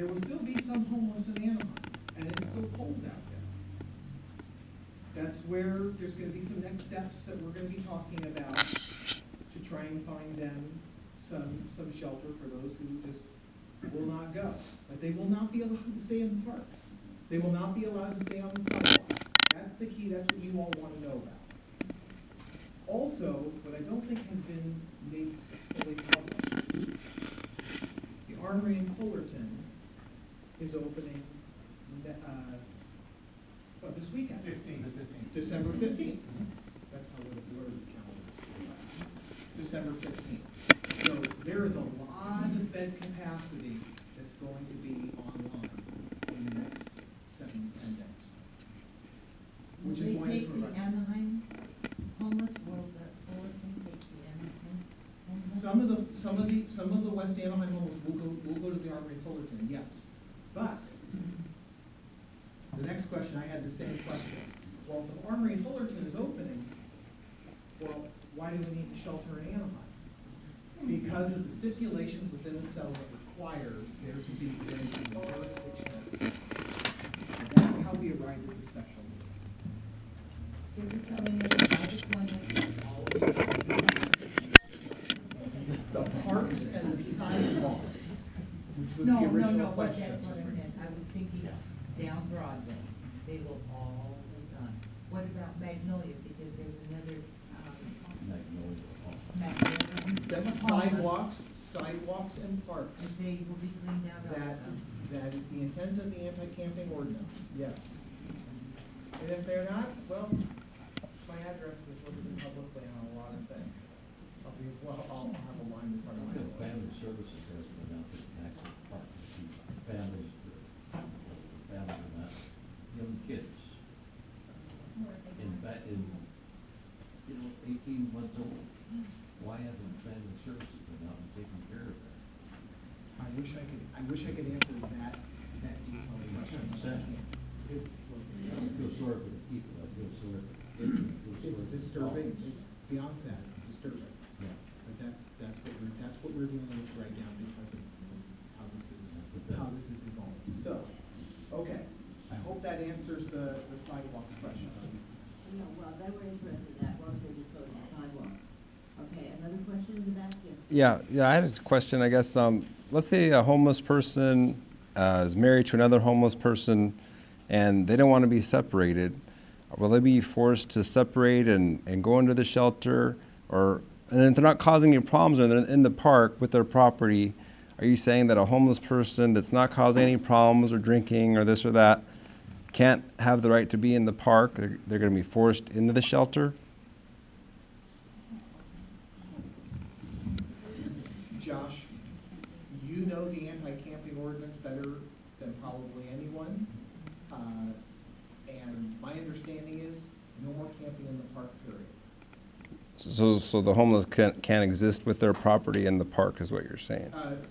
there will still be some homeless in Anaheim, and it's so cold out there. That's where there's gonna be some next steps that we're gonna be talking about to try and find them some shelter for those who just will not go. But they will not be allowed to stay in the parks. They will not be allowed to stay on the sidewalks. That's the key, that's what you all want to know about. Also, what I don't think has been made fully public, the Armory in Fullerton is opening, this weekend? December 15th. That's how it works, calendar. December 15th. So there is a lot of bed capacity that's going to be online in the next 7 to 10 days. Which is why they take the Anaheim homeless, will the Fullerton take the Anaheim homeless? Some of the West Anaheim homeless will go to the Armory in Fullerton, yes. But the next question, I had the same question. Well, if the Armory in Fullerton is opening, well, why do we need to shelter in Anaheim? Because of the stipulations within the cell that requires there to be jurisdiction. And that's how we arrived at the special meeting. So you're telling me that I just want to The parks and the sidewalks, which was no, the original no, but question. that's what I meant. I was thinking down Broadway, they will all be done. What about Magnolia? Because there's another, Magnolia. That's sidewalks and parks. And they will be cleaned out also. That is the intent of the anti-camping ordinance, yes. And if they're not, well, my address is listed publicly on a lot of things. I'll have a line in front of my door. Family services has been out to the actual park, families, families and that, young kids. In 18 months old, why haven't family services been out and taking care of that? I wish I could answer that detailed question. I don't feel sorry for the people, I feel sorry for the It's disturbing, it's beyond sad, it's disturbing. Yeah. But that's what we're dealing with right now because of how this is evolving. So, okay, I hope that answers the sidewalk question. No, well, they were interested in that, once they just go to the sidewalks. Okay, another question in the back, yes? Yeah, I had a question, I guess. Let's say a homeless person is married to another homeless person and they don't want to be separated. Will they be forced to separate and go into the shelter? And if they're not causing any problems or they're in the park with their property, are you saying that a homeless person that's not causing any problems or drinking or this or that can't have the right to be in the park? They're going to be forced into the shelter? Josh, you know the anti-camping ordinance better than probably anyone. And my understanding is no more camping in the park, period. So the homeless can't exist with their property in the park is what you're saying?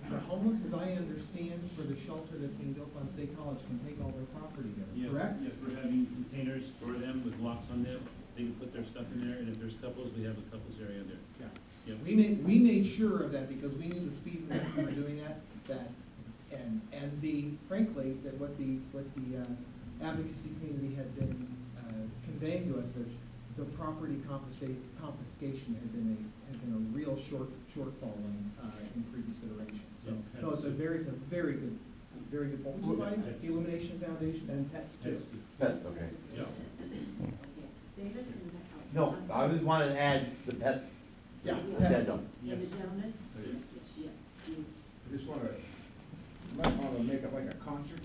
The homeless, as I understand, for the shelter that's being built on State College can take all their property there, Yes, correct? yes, we're having containers for them with locks on them. They can put their stuff in there, and if there's couples, we have a couples area there. Yeah. Yeah. We made sure of that because we knew the speed limit we were doing that, frankly, that what the advocacy community had been conveying to us that the property confiscation had been a real shortfall in previous iterations. So, no, it's a very good point. Would you like the Illumination Foundation and pets too? Pets, okay. Yeah. David? No, I just wanted to add the pets. Yeah. Addendum. Yes. And the gentleman? Yes. Yes. I just wanna, might wanna make it like a concert.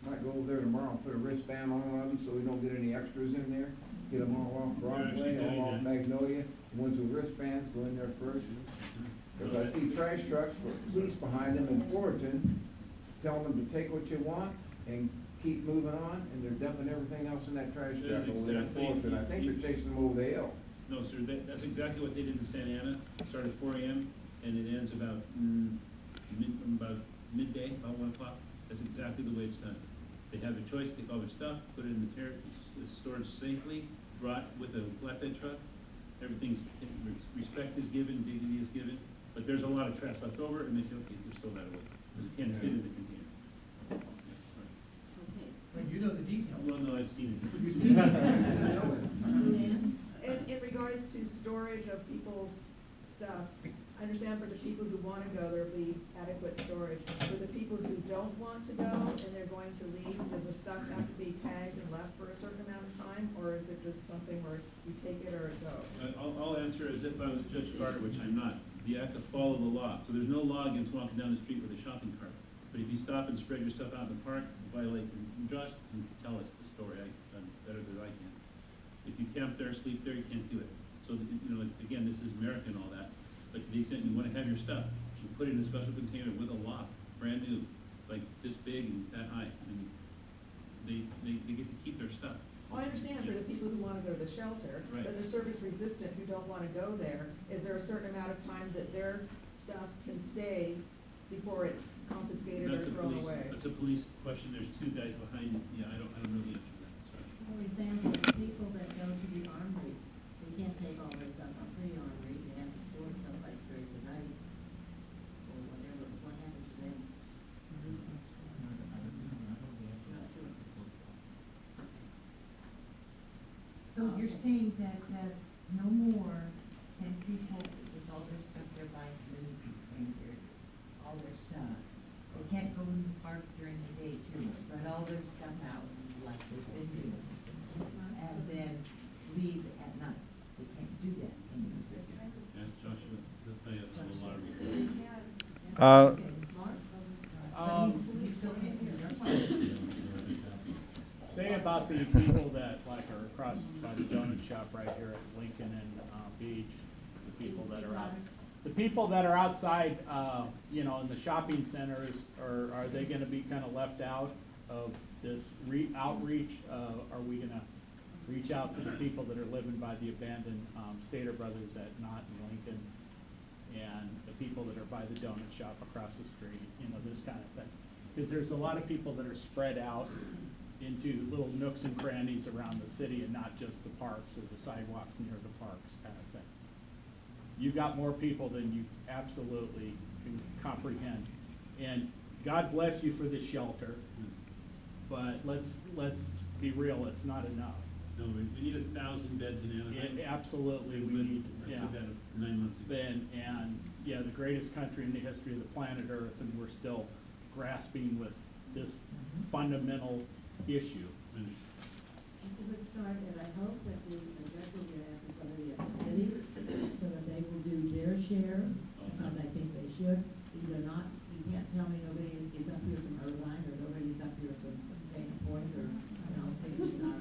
Might go over there tomorrow and put a wristband on one of them so we don't get any extras in there. Get them all off Broadway, all off Magnolia. The ones with wristbands go in there first. Cause I see trash trucks with police behind them in Fullerton, telling them to take what you want and keep moving on, and they're dumping everything else in that trash truck over there in Fullerton. I think they're chasing them over the hill. No, sir, that's exactly what they did in Santa Ana. It started at 4 a.m. and it ends about midday, about 1 o'clock. That's exactly the way it's done. They have a choice, take all their stuff, put it in the storage safely, brought with a flatbed truck. Everything's, respect is given, dignity is given, but there's a lot of trash left over, and they feel, okay, just throw that away, because it can't fit in the container. You know the details. Well, no, I've seen it. You've seen it, you know it. Luann? In regards to storage of people's stuff, I understand for the people who want to go, there'll be adequate storage. For the people who don't want to go and they're going to leave, does their stuff have to be tagged and left for a certain amount of time? Or is it just something where you take it or it goes? I'll answer as if I was Judge Carter, which I'm not. You have to follow the law. So there's no law against walking down the street with a shopping cart. But if you stop and spread your stuff out in the park, you violate, and Josh can tell us the story, I've done better than I can. If you camp there, sleep there, you can't do it. So, you know, again, this is America and all that. But to the extent you want to have your stuff, you put it in a special container with a lock, brand new, like this big and that high. I mean, they get to keep their stuff. Well, I understand for the people who want to go to the shelter, Right. but the service resistant who don't want to go there, is there a certain amount of time that their stuff can stay before it's confiscated or thrown away? That's a police question. There's two guys behind you. Yeah, I don't know the answer to that, sorry. For example, the people that go to the armory, they can't take all their stuff up to the armory, they have to store stuff like during the night, or whatever, what happens to them? Not sure. So you're saying that, no more can people with all their stuff, their bikes and their, all their stuff, they can't go in the park during the day too, spread all their stuff out like they've been doing, and then leave at night. They can't do that anymore. Ask Joshua, he'll tell you it's a little alarming. But you still can't do their part. Say about the people that like are across by the donut shop right here at Lincoln and Beach, the people that are out, the people that are outside, you know, in the shopping centers, are they gonna be kind of left out of this outreach? Are we gonna reach out to the people that are living by the abandoned Stater Brothers at Knott and Lincoln, and the people that are by the donut shop across the street, you know, this kind of thing? Because there's a lot of people that are spread out into little nooks and crannies around the city and not just the parks or the sidewalks near the parks kind of thing. You got more people than you absolutely can comprehend. And God bless you for this shelter, but let's be real, it's not enough. No, we need 1,000 beds in Anaheim. Absolutely, we need, yeah. I said that 9 months ago. And yeah, the greatest country in the history of the planet Earth, and we're still grasping with this fundamental issue. It's a good start, and I hope that the executive will ask some of the other cities, so that they will do their share, because I think they should. These are not, you can't tell me nobody is up here from Irvine, or nobody's up here from Dana Point, or, I don't think it's not.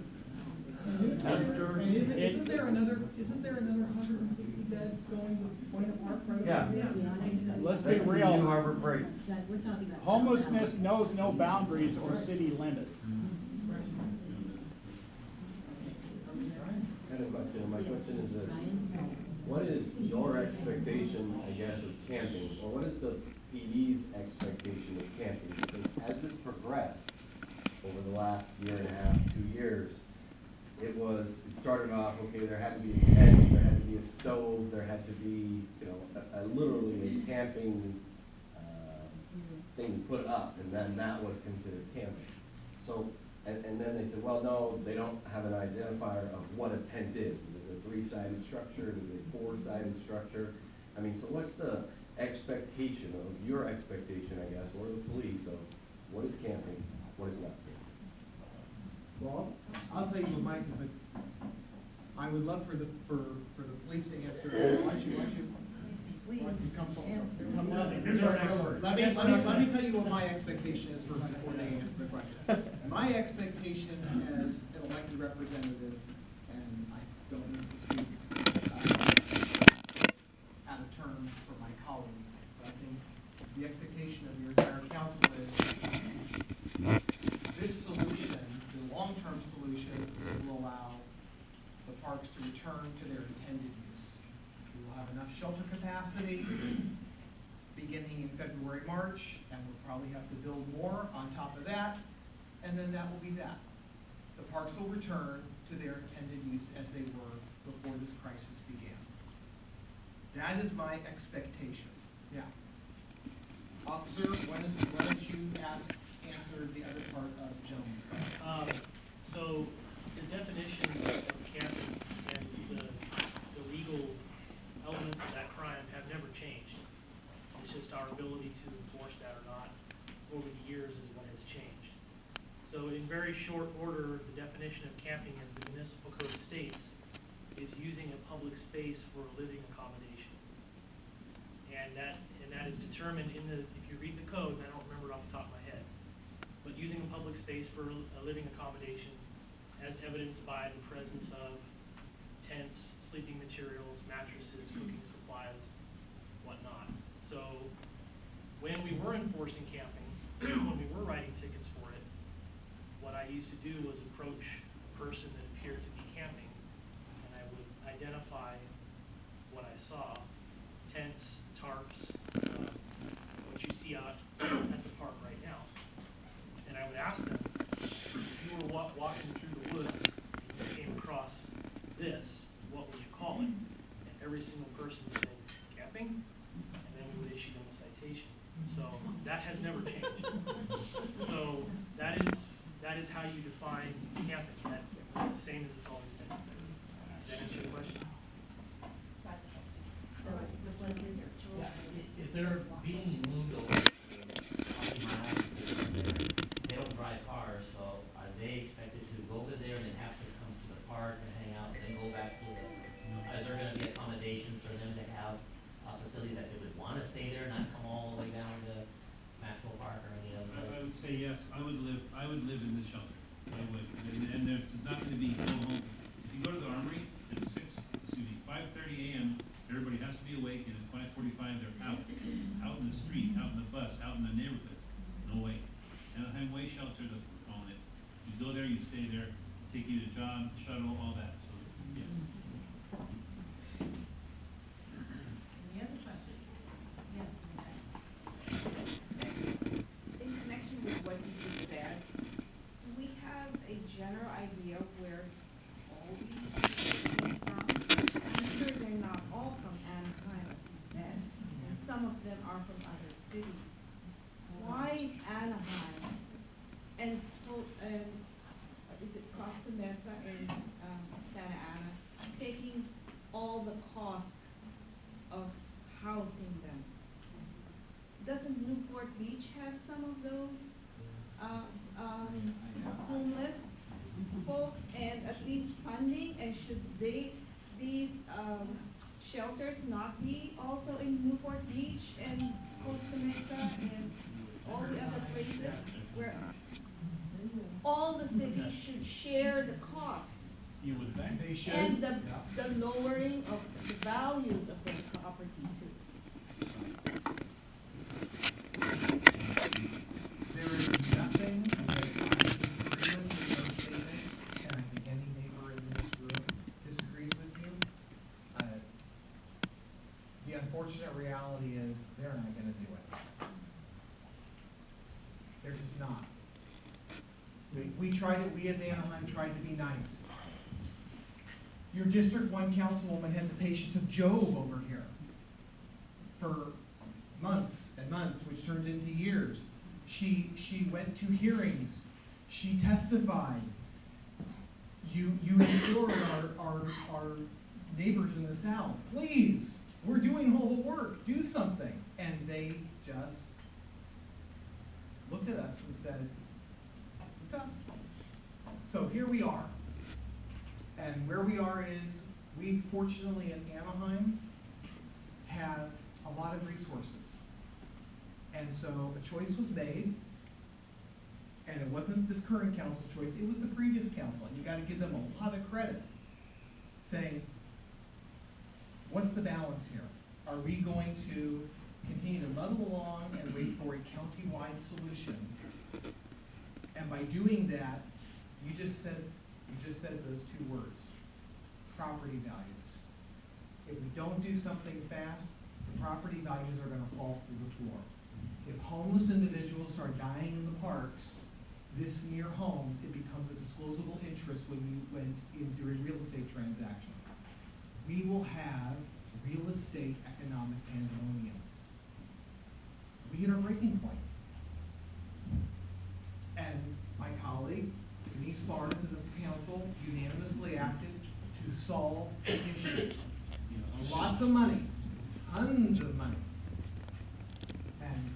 Isn't there another 150 beds going to Point Park right Yeah. over there? Let's be That's the real. New Harbor Freight. We're talking about. Homelessness knows no boundaries or city limits. I have a question, and my question is this: what is your expectation, I guess, of camping, or what is the PD's expectation of camping? Because as this progressed over the last year and a half, 2 years, it started off, okay, there had to be a tent, there had to be a stove, there had to be, you know, literally a camping thing put up, and then that was considered camping. So, and then they said, well, no, they don't have an identifier of what a tent is. Is it a 3-sided structure? Is it a 4-sided structure? I mean, so what's the expectation of, your expectation, I guess, or the police of what is camping, what is not camping? Well, I'll tell you what mine is, but I would love for the police to answer. Why don't you Please come answer. come up. Let me tell you what my expectation is before they answer the question. My expectation as an elected representative, and I don't need to speak out of turn for my colleagues, but I think the expectation of your entire council is this solution, the long-term solution, will allow the parks to return to their intended use. We will have enough shelter capacity beginning in February, March, and we'll probably have to build more on top of that, and then that will be that. The parks will return to their intended use as they were before this crisis began. That is my expectation. Yeah. Officer, why don't you answer answer the other part of the gentleman. So the definition of camping and the legal elements of that crime have never changed. It's just our ability to enforce that or not over the years is what has changed. So in very short order, the definition of camping as the municipal code states is using a public space for a living accommodation. And that is determined in the, if you read the code, and I don't remember it off the top of my head, but using a public space for a living accommodation as evidenced by the presence of tents, sleeping materials, mattresses, cooking supplies, whatnot. So when we were enforcing camping, when we were writing tickets for it, what I used to do was approach a person that appeared to be camping, and I would identify what I saw: tents, tarps, what you see out at the park right now. And I would ask them, if you were walking through the woods and you came across this, what would you call it? And every single person said, camping? And then we would issue them a citation. So that has never changed. So that is how you define camping. That's the same as it's always been. Does that answer your question? So, reflected, If they're being moved over 20 miles, they don't drive cars, so are they expected to go over there and then have to come to the park and hang out and then go back to the, is there gonna be accommodations for them to have a facility that they would wanna stay there, not come all the way down to Maxwell Park or any other place? I would say yes, I would live in the shelter, I would, and there's not gonna be go home. If you go to the armory at 5:30 a.m., everybody has to be awake, and at 5:45, they're out in the street, out in the bus, out in the neighborhoods. No way. Anaheim Way Shelter, that's what we're calling it. You go there, you stay there, take you to job, shuttle, all that, so, yes. any other questions? Yes, In connection with what you just said, do we have a general idea of where all these people came from? I'm sure they're not all from Anaheim, as you said, and some of them are from other cities. Why is Anaheim and is it Costa Mesa and Santa Ana taking all the cost of housing them? Doesn't Newport Beach have some of those homeless folks and at least funding? And should these shelters not be also in Newport Beach and Costa Mesa and all the other places where all the cities should share the cost? You would think. They should. And the lowering of the values of their property too. There is nothing that I disagree with your statement, and I think any neighbor in this room disagrees with you. The unfortunate reality is they're not gonna do it. They're just not. We as Anaheim tried to be nice. Your District 1 councilwoman had the patience of Job over here for months and months, which turns into years. She went to hearings. She testified. You implored our neighbors in the South, please, we're doing all the work, do something. And they just looked at us and said, "What's up?" So here we are. And where we are is, we fortunately in Anaheim have a lot of resources. And so a choice was made, and it wasn't this current council's choice, it was the previous council, and you gotta give them a lot of credit, saying, what's the balance here? Are we going to continue to muddle along and wait for a county-wide solution? And by doing that, you just said those two words, property values. If we don't do something fast, the property values are gonna fall through the floor. If homeless individuals start dying in the parks, this near homes, it becomes a disclosable interest during real estate transactions. We will have real estate economic pandemonium. We hit our breaking point. solve the issue. Lots of money, tons of money. And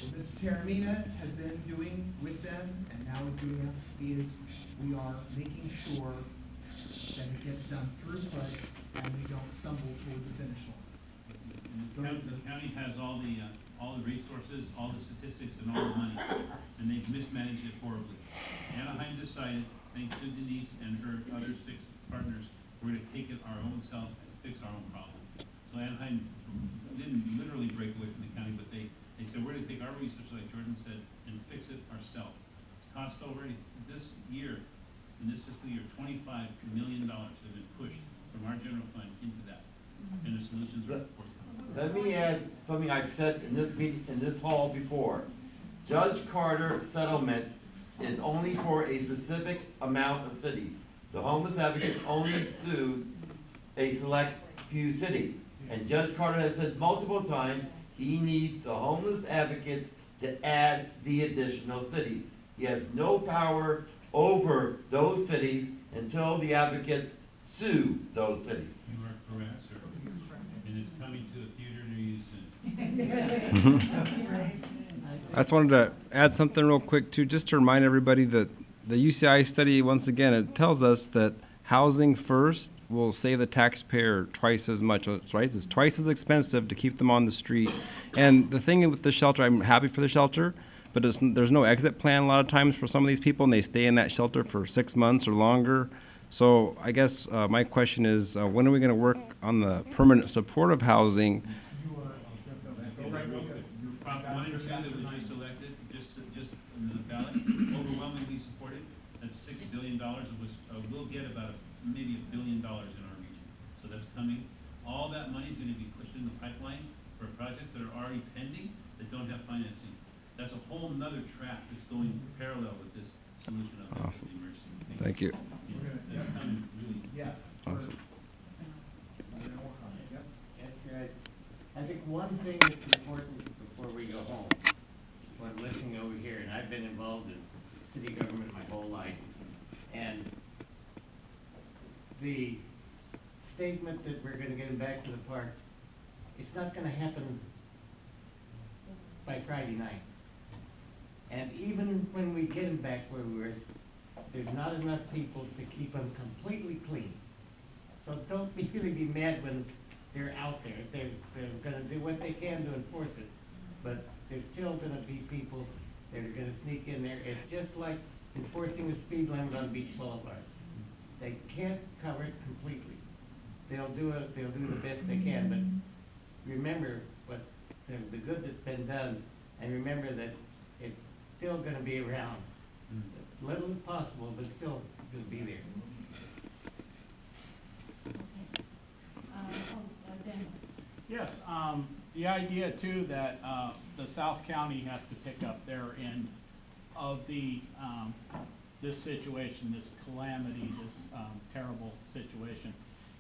what Mr. Taramina has been doing with them, and now with doing is we are making sure that it gets done throughput and we don't stumble toward the finish line. The county has all the resources, all the statistics, and all the money, and they've mismanaged it horribly. Anaheim decided, thanks to Denise and her other 6 partners, we're gonna take it our own self and fix our own problem. So Anaheim didn't literally break away from the county, but they said, we're gonna take our resources, like Jordan said, and fix it ourselves. It costs already, this year, in this fiscal year, $25 million have been pushed from our general fund into that, and the solutions are forthcoming. Let me add something I've said in this meeting, in this hall before. Judge Carter settlement is only for a specific amount of cities. The homeless advocates only sued a select few cities. And Judge Carter has said multiple times, he needs the homeless advocates to add the additional cities. He has no power over those cities until the advocates sue those cities. You are correct, sir. And it's coming to a theater near you soon. I just wanted to add something real quick too, just to remind everybody that the UCI study, once again, it tells us that housing first will save the taxpayer twice as much, right? It's twice as expensive to keep them on the street. And the thing with the shelter, I'm happy for the shelter, but there's no exit plan a lot of times for some of these people, and they stay in that shelter for 6 months or longer. So I guess my question is, when are we gonna work on the permanent supportive housing? Prop 1 and 2 that was just elected, just in the ballot, overwhelmingly supported. That's $6 billion. We'll get about maybe $1 billion in our region. So that's coming. All that money is going to be pushed in the pipeline for projects that are already pending that don't have financing. That's a whole nother track that's going parallel with this solution of Awesome. the emergency. Thank you. That's coming really. Yes. Awesome. I think one thing that's important before we go home, when listening over here, and I've been involved in city government my whole life, and the statement that we're gonna get them back to the park, it's not gonna happen by Friday night. And even when we get them back where we were, there's not enough people to keep them completely clean. So don't really be mad when they're out there. They're gonna do what they can to enforce it, but there's still gonna be people that are gonna sneak in there. It's just like enforcing the speed limit on Beach Boulevard. They can't cover it completely. They'll do the best they can, but remember what the good that's been done, and remember that it's still gonna be around. Little as possible, but still gonna be there. Yes, the idea too that the South County has to pick up their end of the this situation, this calamity, this terrible situation.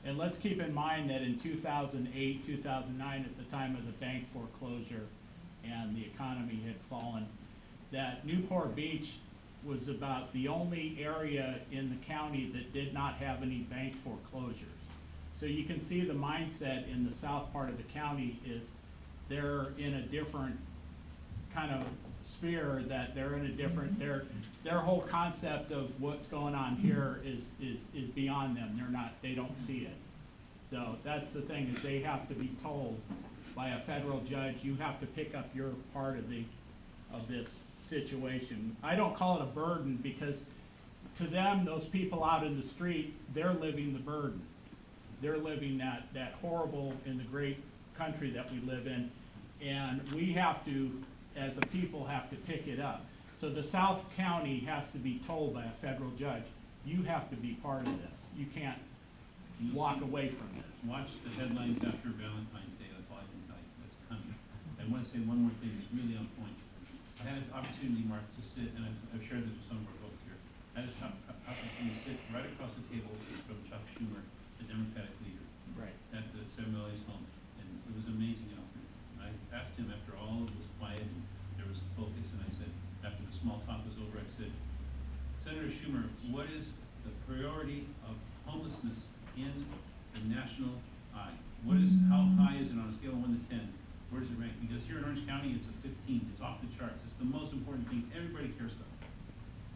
And let's keep in mind that in 2008, 2009, at the time of the bank foreclosure and the economy had fallen, that Newport Beach was about the only area in the county that did not have any bank foreclosures. So you can see the mindset in the south part of the county is they're in a different kind of sphere, that they're in a different, their whole concept of what's going on here is beyond them. They don't see it. So that's the thing, is they have to be told by a federal judge, you have to pick up your part of this situation. I don't call it a burden, because to them, those people out in the street, they're living the burden. They're living that horrible, in the great country that we live in, and we have to, as a people, have to pick it up. So the South County has to be told by a federal judge, you have to be part of this. You can't walk away from this. Watch the headlines after Valentine's Day. That's all I can tell you. That's coming. I want to say one more thing that's really on point. I had an opportunity, Mark, to sit, and I've shared this with some of our folks here. I had an opportunity to sit right across the table from Chuck Schumer, the Democratic leader, right, at the Seminoles home, and it was amazing. I asked him after all was quiet and there was focus, and I said, after the small talk was over, I said, Senator Schumer, what is the priority of homelessness in the national eye. How high is it on a scale of 1 to 10? Where does it rank? Because here in Orange County, it's a 15. It's off the charts. It's the most important thing everybody cares about.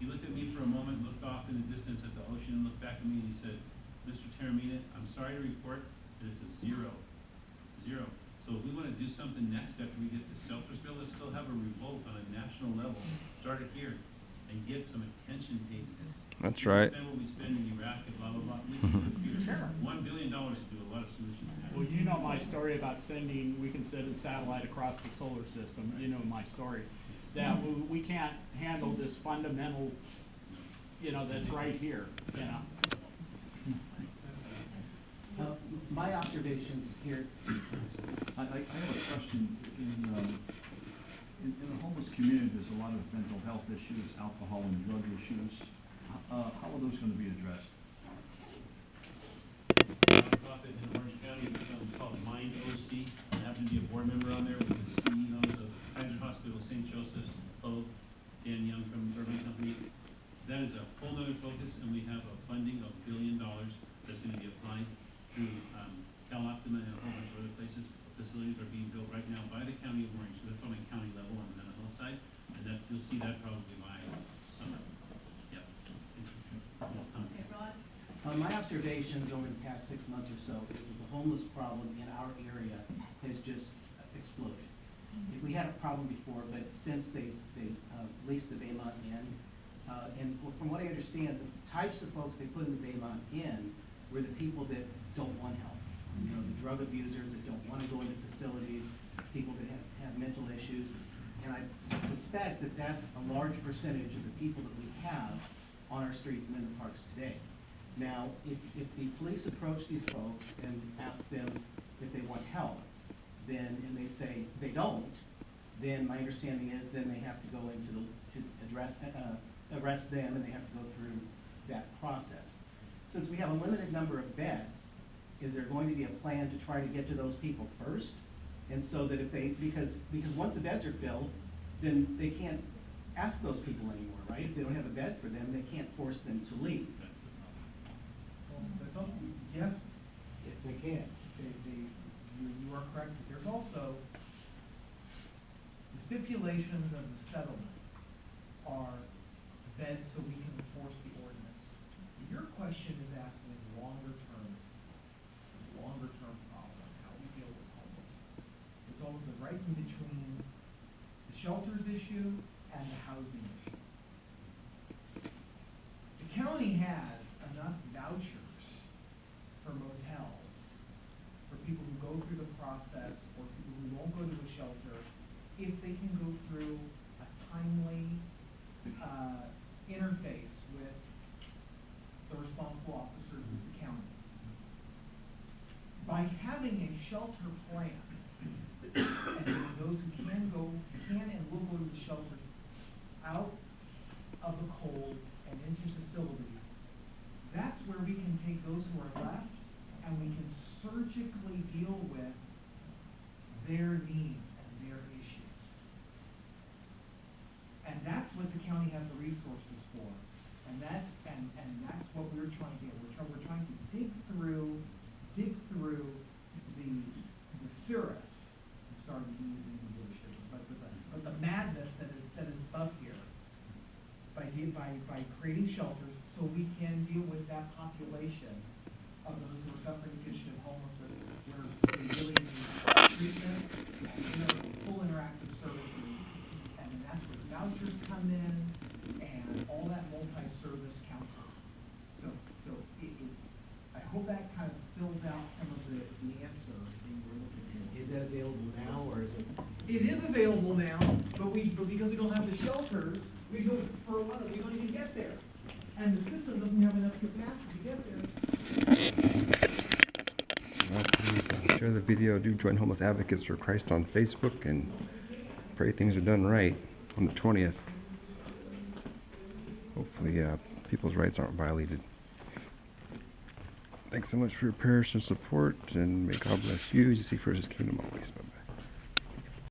He looked at me for a moment, looked off in the distance at the ocean, and looked back at me, and he said, Mr. Taramina, I'm sorry to report that it's a 0. 0. So if we want to do something next after we get the shelters bill, let's still have a revolt on a national level. Start it here and get some attention paid to this. That's We right. spend what we spend in Iraq and blah, blah, blah. We can do it here. $1 billion to do a lot of solutions. Well, you know my story about we can send a satellite across the solar system. You know my story. That we can't handle this fundamental, that's right here, My observations here. I have a question. In the homeless community, there's a lot of mental health issues, alcohol and drug issues. How are those going to be addressed? Nonprofit in Orange County, called Mind OC. I happen to be a board member on there with the CEOs of Kaiser Hospital, St. Joseph's, Poe, Dan Young from Urban Company. That is a whole nother focus, and we have a funding of $1 billion that's going to be applied through Cal Optima and a whole bunch of other places. Facilities are being built right now by the County of Orange, so that's on a county level on the mental health side, and that you'll see that probably by summer. Yep. Okay, Rod? My observations over the past 6 months or so is that the homeless problem in our area has just exploded. We had a problem before, but since they leased the Baymont Inn, and from what I understand, the types of folks they put in the Baymont Inn were the people that don't want help. The drug abusers that don't want to go into facilities, people that have mental issues. And I suspect that that's a large percentage of the people that we have on our streets and in the parks today. Now, if the police approach these folks and ask them if they want help, and they say they don't, then my understanding is then they have to go arrest them, and they have to go through that process. Since we have a limited number of beds, is there going to be a plan to try to get to those people first? And so that because once the beds are filled, then they can't ask those people anymore, right? If they don't have a bed for them, they can't force them to leave. Well, that's all, yes, Yes, we can. you are correct. There's also, the stipulations of the settlement are beds so we can enforce the ordinance. Your question is asking a longer term problem, how we deal with homelessness. It's always the right in between the shelters issue and the housing issue. The county has enough vouchers for motels, for people who go through the process, or people who won't go to a shelter, if they can go through a timely interface with the responsible officers of the county. By having a shelter plan, and those who can and will go to the shelters out of the cold and into facilities, that's where we can take those who are left and we can surgically deal with their needs and their issues. And that's what the county has the resources for. And that's what we're trying to do. We're trying to dig through the cirrus. I'm sorry to use the English here, but the madness that is above here by creating shelters so we can deal with that population of those who are suffering the condition of homelessness, where they really need treatment and full interactive services. And then that's where the vouchers come in and all that multi-service counseling. So it's, I hope that kind of fills out some of the answer that you were looking for. Is that available now, or is it? It is available now, but because we don't have the shelters, we don't even get there. And the system doesn't have enough capacity to get there. Well, please share the video. Do join Homeless Advocates for Christ on Facebook and pray things are done right on the 20th. Hopefully people's rights aren't violated. Thanks so much for your prayers and support, and may God bless you as you seek first His kingdom always. Bye-bye.